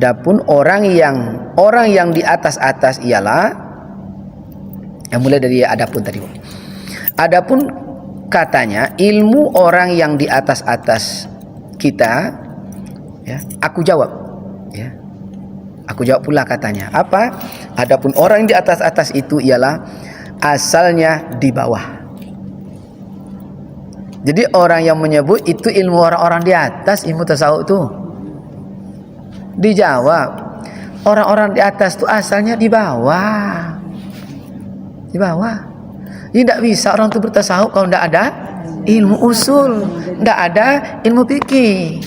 Adapun orang yang di atas ialah yang mulai dari adapun tadi. Adapun katanya ilmu orang yang di atas kita, ya, aku jawab, ya. Aku jawab pula katanya. Apa? Adapun orang yang di atas itu ialah asalnya di bawah. Jadi orang yang menyebut itu ilmu orang-orang di atas, ilmu tasawuf itu dijawab, orang-orang di atas itu asalnya di bawah. Di bawah. Jadi tidak bisa orang itu bertasawuf kalau tidak ada ilmu usul, tidak ada ilmu fikih.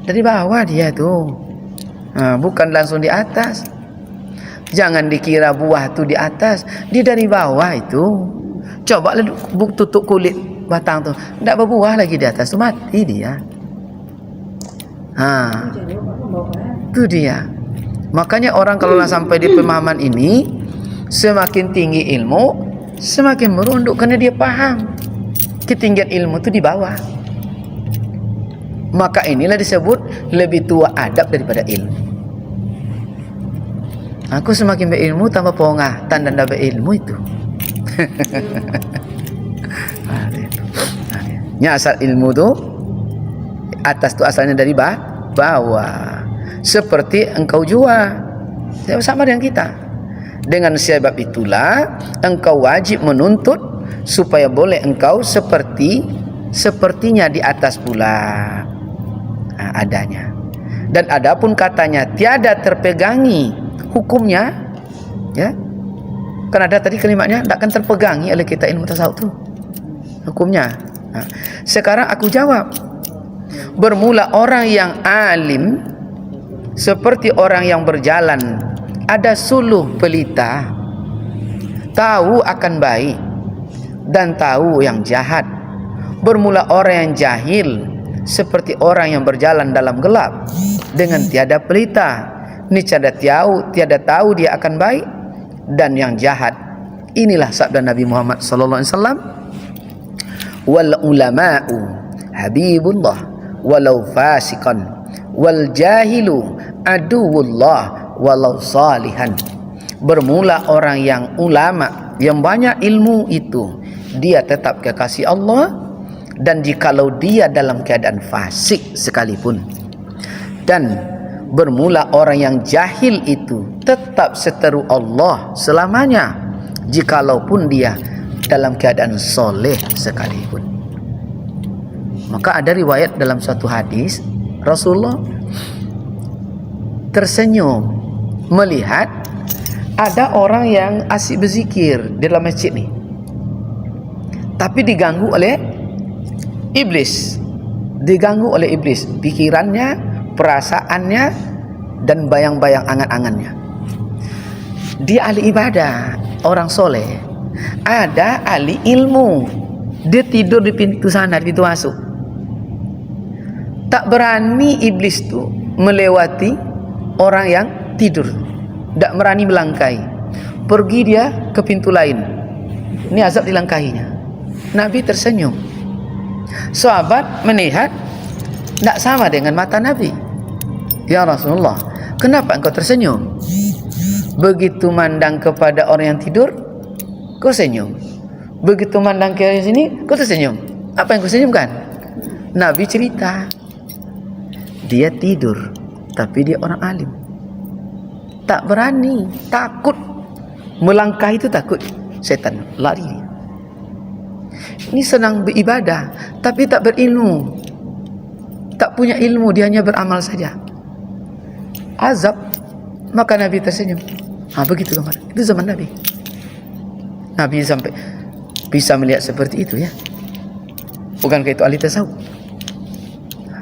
Dari bawah dia tuh. Bukan langsung di atas. Jangan dikira buah itu di atas, dia dari bawah itu. Coba tutup kulit batang tuh, tidak berbuah lagi di atas tuh, mati dia. Itu dia. Makanya orang kalau sampai di pemahaman ini, semakin tinggi ilmu, semakin merunduk karena dia paham ketinggian ilmu itu di bawah. Maka inilah disebut lebih tua adab daripada ilmu. Aku semakin berilmu tambah pongah, tanda berilmu itu. Nya asal ilmu tu atas tu asalnya dari bawah. Seperti engkau jua, sama dengan kita. Dengan sebab itulah engkau wajib menuntut supaya boleh engkau sepertinya di atas pula. Adanya. Dan adapun katanya tiada terpegangi hukumnya, ya, kan ada tadi kalimatnya tidak akan terpegangi oleh kita ilmu tasawuf itu hukumnya. Sekarang aku jawab, bermula orang yang alim seperti orang yang berjalan, ada suluh pelita, tahu akan baik dan tahu yang jahat. Bermula orang yang jahil seperti orang yang berjalan dalam gelap dengan tiada pelita, ini tiada tahu dia akan baik dan yang jahat. Inilah sabda Nabi Muhammad sallallahu alaihi wasallam, wal ulama'u habibullah walau fasikan wal jahilu aduwullah walau salihan. Bermula orang yang ulama, yang banyak ilmu itu, dia tetap kekasih Allah, dan jikalau dia dalam keadaan fasik sekalipun. Dan bermula orang yang jahil itu tetap seteru Allah selamanya, jikalaupun dia dalam keadaan soleh sekalipun. Maka ada riwayat dalam suatu hadis, Rasulullah tersenyum melihat ada orang yang asyik berzikir di dalam masjid ni, tapi diganggu oleh iblis. Diganggu oleh iblis pikirannya, perasaannya, dan bayang-bayang angan-angannya. Dia ahli ibadah, orang soleh. Ada ahli ilmu, dia tidur di pintu sana, di pintu masuk. Tak berani iblis tu melewati orang yang tidur, tak berani melangkai. Pergi dia ke pintu lain, ini azab dilangkahinya. Nabi tersenyum. Sahabat melihat tak sama dengan mata Nabi. Ya Rasulullah, kenapa engkau tersenyum? Begitu mandang kepada orang yang tidur, kau senyum. Begitu mandang ke sini, kau tersenyum. Apa yang kau senyumkan? Nabi cerita, dia tidur, tapi dia orang alim. Tak berani, takut. Melangkah itu takut. Setan, lari. Ini senang beribadah, tapi tak berilmu. Tak punya ilmu, dia hanya beramal saja. Azab. Maka Nabi tersenyum. Begitu gambar. Itu zaman Nabi. Nabi sampai bisa melihat seperti itu, ya. Bukankah itu ahli tasawuf?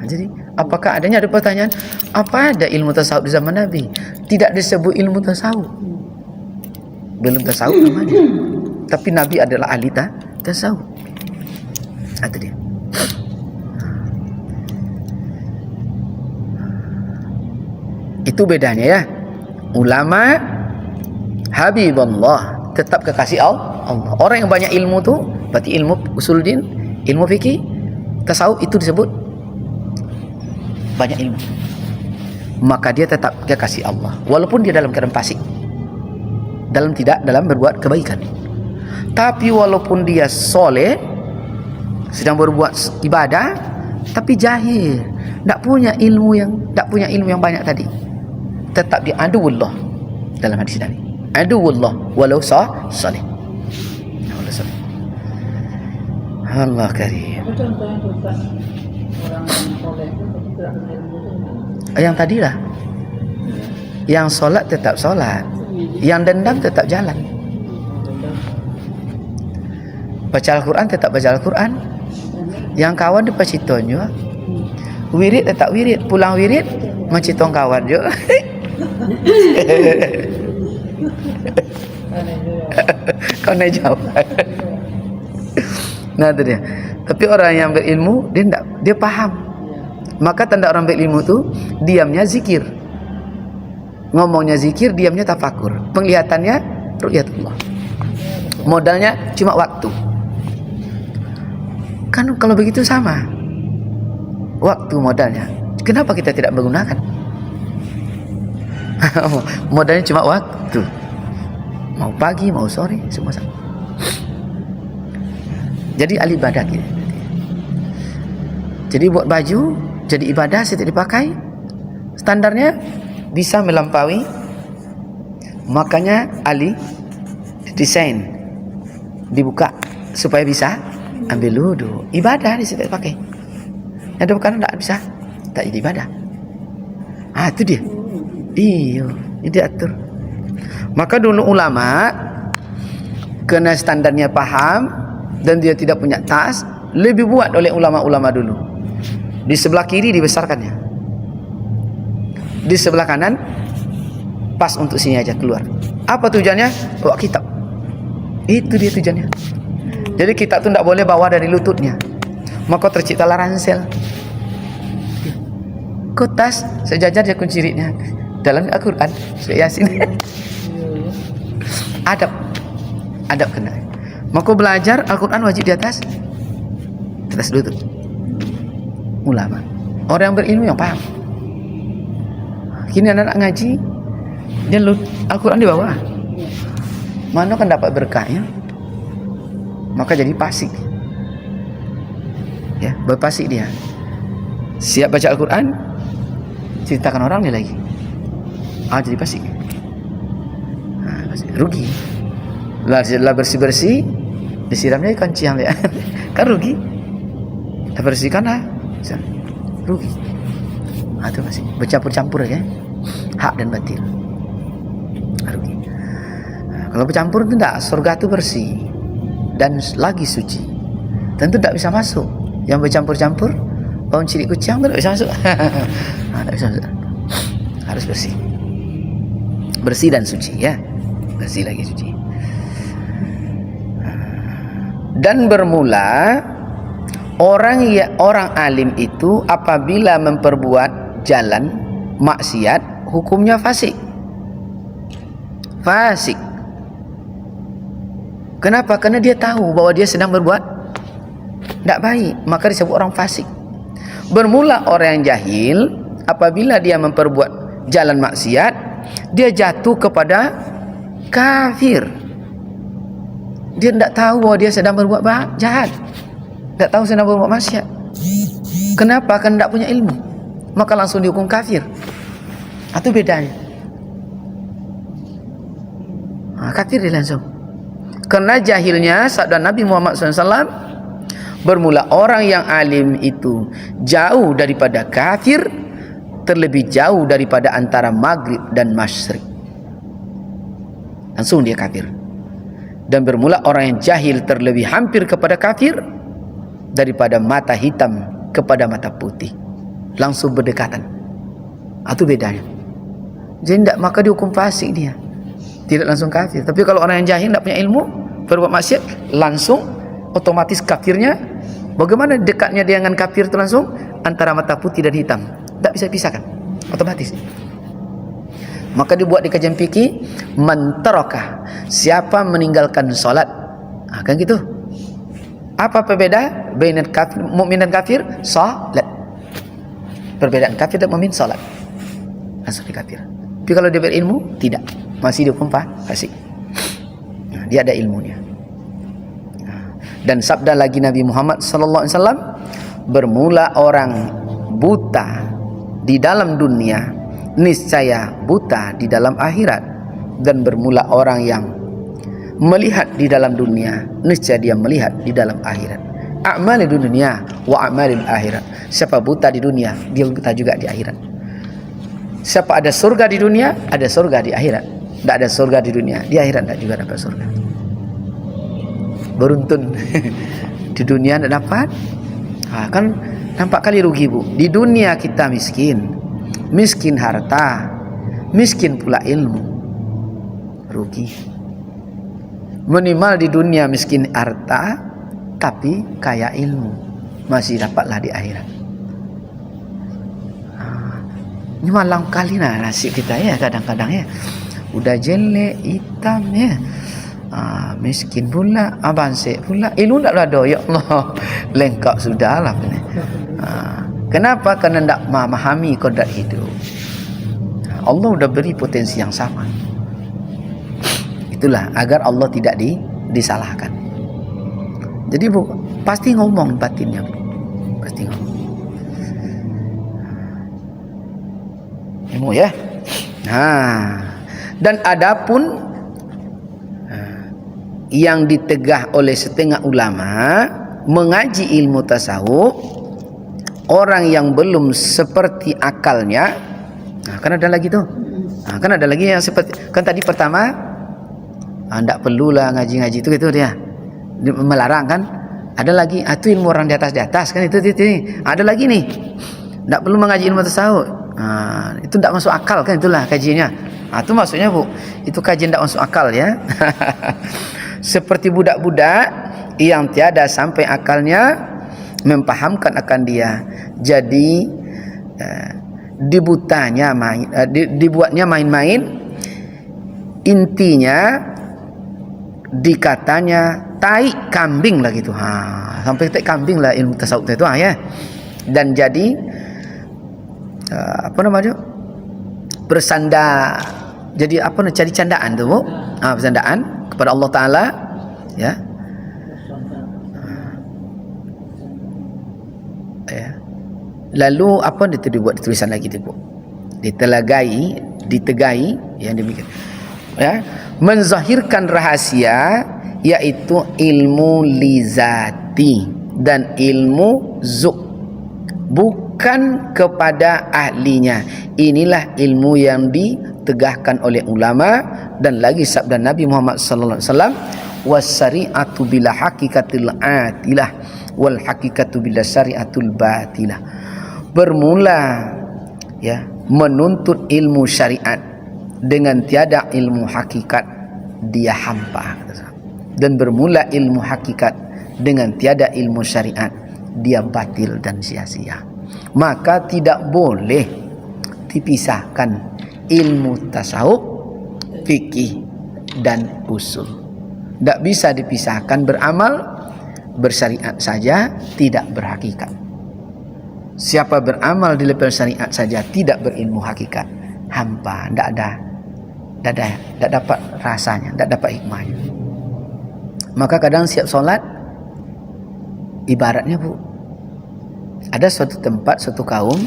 Jadi apakah adanya, ada pertanyaan, apa ada ilmu tasawuf di zaman Nabi? Tidak disebut ilmu tasawuf. Belum tasawuf namanya. Tapi Nabi adalah ahli tasawuf. Itu dia. Itu bedanya, ya. Ulama habibullah, tetap kekasih Allah. Orang yang banyak ilmu tu berarti ilmu usul din, ilmu fikih, tasawuf, itu disebut banyak ilmu. maka dia tetap kekasih Allah walaupun dia dalam keadaan fasik, dalam berbuat kebaikan. Tapi walaupun dia soleh, sedang berbuat ibadah, tapi jahil, tak punya ilmu yang banyak tadi, tetap dia aduwullah dalam hadis tadi. Aduwullah walau soleh. Allah karim. Apa contohnya tuh Ustaz? Orang soleh itu tapi tidak berilmu itu gimana? Yang tadilah, yang solat tetap solat, yang dendam tetap jalan, baca Al-Quran tetap baca Al-Quran, yang kawan dia pacitong juga, wirid tetap wirid, pulang wirid macitong kawan juga. Kau nak jawab. Nah itu dia. Tapi orang yang berilmu dia paham. Maka tanda orang berilmu tu diamnya zikir, ngomongnya zikir, diamnya tafakur, penglihatannya ru'yatullah, modalnya cuma waktu. Kan kalau begitu sama, waktu modalnya. Kenapa kita tidak menggunakan? Modalnya cuma waktu, mau pagi mau sore semua sama. Jadi ahli ibadah kita. Jadi buat baju jadi ibadah setiap dipakai, standarnya bisa melampaui. Makanya ahli desain dibuka supaya bisa ambil wudu. Ibadah di setiap pakai. Yang bukan tak bisa, tak jadi ibadah. Itu dia. Iya, ini diatur. Maka dulu ulama kena standarnya paham dan dia tidak punya tas, lebih buat oleh ulama-ulama dulu. Di sebelah kiri dibesarkannya, di sebelah kanan pas untuk sini aja keluar. Apa tujuannya? Bawa kitab. Itu dia tujuannya. Jadi kitab tu tidak boleh bawa dari lututnya, maka terciptalah ransel. Kotas sejajar dia kunciritnya dalam Al-Quran, Surah Yasin. Adab kena. Maka belajar Al-Quran wajib di atas lutut. Ulama, orang yang berilmu yang paham. Kini anak-anak ngaji, dia Al-Quran di bawah, mana kan dapat berkahnya? Maka jadi fasik. Ya, berfasik dia. Siap baca Al-Quran, ceritakan orang dia lagi. Jadi fasik. Rugi. Lah bersih-bersih, disiramnya ikan ciam ya. Kan rugi. Bersihkanlah. Rugi. Itu masih bercampur-campur ya, hak dan batil. Rugi. Kalau bercampur itu tidak, surga itu bersih dan lagi suci. Tentu tidak bisa masuk. Yang bercampur-campur, bau cilik kucing tidak bisa masuk. Tidak bisa masuk. Harus bersih. Bersih dan suci ya. Bersih lagi suci. Dan bermula orang alim itu apabila memperbuat jalan maksiat, hukumnya fasik. Fasik. Kenapa? Karena dia tahu bahwa dia sedang berbuat tidak baik, maka disebut orang fasik. Bermula orang yang jahil apabila dia memperbuat jalan maksiat, dia jatuh kepada kafir. Dia tidak tahu bahwa dia sedang berbuat jahat, tidak tahu sedang berbuat maksiat. Kenapa? Karena tidak punya ilmu, maka langsung dihukum kafir. Itu bedanya. Kafir dia langsung. Karena jahilnya sabda Nabi Muhammad SAW, bermula orang yang alim itu jauh daripada kafir, terlebih jauh daripada antara maghrib dan masyrik. Langsung dia kafir. Dan bermula orang yang jahil terlebih hampir kepada kafir daripada mata hitam kepada mata putih. Langsung berdekatan. Itu bedanya. Jadi tidak, maka dihukum fasik dia. Tidak langsung kafir. Tapi kalau orang yang jahil tidak punya ilmu, berbuat maksiat, langsung otomatis kafirnya. Bagaimana dekatnya dia dengan kafir itu langsung? Antara mata putih dan hitam. Tak bisa pisahkan. Otomatis. Maka dibuat di kajian fikih, man taraka, siapa meninggalkan solat. Kan gitu. Apa perbedaan baina mukmin dan kafir? Salat. Perbedaan kafir dan mukmin salat. langsung dia kafir. Tapi kalau dia berilmu, tidak, masih dihukum fasik. Nah, dia ada ilmunya. Dan sabda lagi Nabi Muhammad sallallahu alaihi wasallam, bermula orang buta di dalam dunia, niscaya buta di dalam akhirat. Dan bermula orang yang melihat di dalam dunia, niscaya dia melihat di dalam akhirat. A'mal di dunia wa a'mal di akhirat. Siapa buta di dunia, dia buta juga di akhirat. Siapa ada surga di dunia, ada surga di akhirat. Tidak ada surga di dunia, di akhirat tidak juga dapat surga. Beruntun. Di dunia tidak dapat. Kan nampak kali rugi, Bu. Di dunia kita miskin, miskin harta, miskin pula ilmu, rugi. Minimal di dunia miskin harta, tapi kaya ilmu, masih dapatlah di akhirat. Ini malang kali nasib kita ya, kadang-kadang ya. Udah jelek, hitam ya. Miskin pula, abansik pula. Ilmu taklah ada, ya Allah. Lengkap sudahlah. Kenapa? Kerana tak memahami kodrat hidup. Allah udah beri potensi yang sama. Itulah agar Allah tidak disalahkan. Jadi Bu, pasti ngomong batinnya, Bu. Pasti ngomong. Ilmu ya. Dan adapun yang ditegah oleh setengah ulama mengaji ilmu tasawuf, orang yang belum seperti akalnya, kan ada lagi tuh, kan ada lagi yang seperti, kan tadi pertama tidak perlulah ngaji-ngaji itu gitu dia melarang kan. Ada lagi itu ilmu orang di atas kan, itu. Ada lagi nih, tidak perlu mengaji ilmu tasawuf. Itu tidak masuk akal kan, itulah kajiannya. Itu maksudnya Bu, itu kajian tidak masuk akal ya. Seperti budak-budak yang tiada sampai akalnya mempahamkan akan dia, jadi dibuatnya main-main. Intinya dikatanya tai kambing lah gitu. Sampai tai kambing lah ilmu tasawuf itu ya. Dan jadi apa namanya, bersandar, jadi apa namanya, cari candaan tuh Bu. Bersandaan kepada Allah Ta'ala ya. Lalu apa dia dibuat tulisan lagi tu Bu, ditegai yang demikian ya, menzahirkan rahasia, yaitu ilmu lizati dan ilmu zuk, bukan kepada ahlinya. Inilah ilmu yang ditegahkan oleh ulama. Dan lagi sabda Nabi Muhammad sallallahu alaihi wasallam, was-syari'atu bila hakikatil atilah wal hakikatu bila syari'atul batilah. Bermula ya menuntut ilmu syariat dengan tiada ilmu hakikat, dia hampa. Dan bermula ilmu hakikat dengan tiada ilmu syariat, dia batil dan sia-sia. Maka tidak boleh dipisahkan ilmu tasawuf, fikih dan usul. Tak bisa dipisahkan. Beramal bersyariat saja tidak berhakikat. Siapa beramal di level syariat saja tidak berilmu hakikat, hampa, tak dapat rasanya, tak dapat hikmahnya. Maka kadang siap solat, ibaratnya Bu, ada suatu tempat, suatu kaum,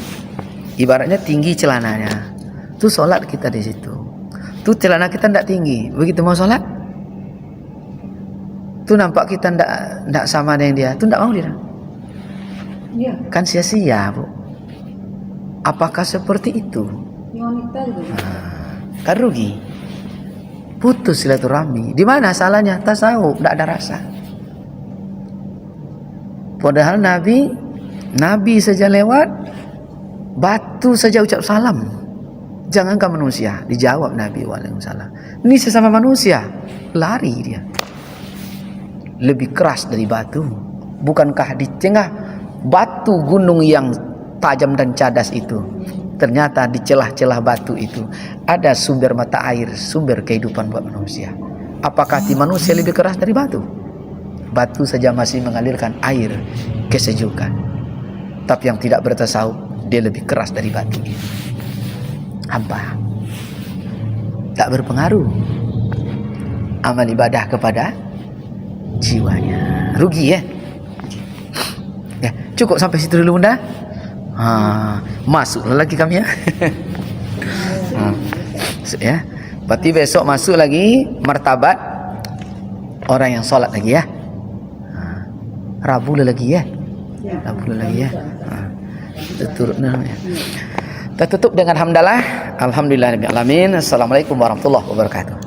ibaratnya tinggi celananya, tu solat kita di situ. Tu celana kita tidak tinggi, begitu mau solat, tu nampak kita tidak sama dengan dia, tu tidak mau dia. Iya. Kan sia-sia Bu. Apakah seperti itu? Wanita juga. Kan rugi. Putus silaturahmi. Di mana salahnya? Tasawuf, tidak ada rasa. Padahal Nabi saja lewat, batu saja ucap salam. Jangankan manusia, dijawab Nabi waalaikumsalam. Ini sesama manusia, lari dia. Lebih keras dari batu. Bukankah di tengah batu gunung yang tajam dan cadas itu, ternyata di celah-celah batu itu ada sumber mata air, sumber kehidupan buat manusia. Apakah hati manusia lebih keras dari batu? Batu saja masih mengalirkan air kesejukan. Tapi yang tidak bertasawuf, dia lebih keras dari batu. hampa. Tak berpengaruh amal ibadah kepada jiwanya. Rugi ya. Ya, cukup sampai situ dulu Bunda. Masuklah lagi kami ya. Ya. Berarti besok masuk lagi martabat orang yang solat lagi ya. Rabu lagi ya. Rabu lagi ya. Kita turut namanya. Kita tutup dengan hamdalah. Alhamdulillahirabbil alamin. Assalamualaikum warahmatullahi wabarakatuh.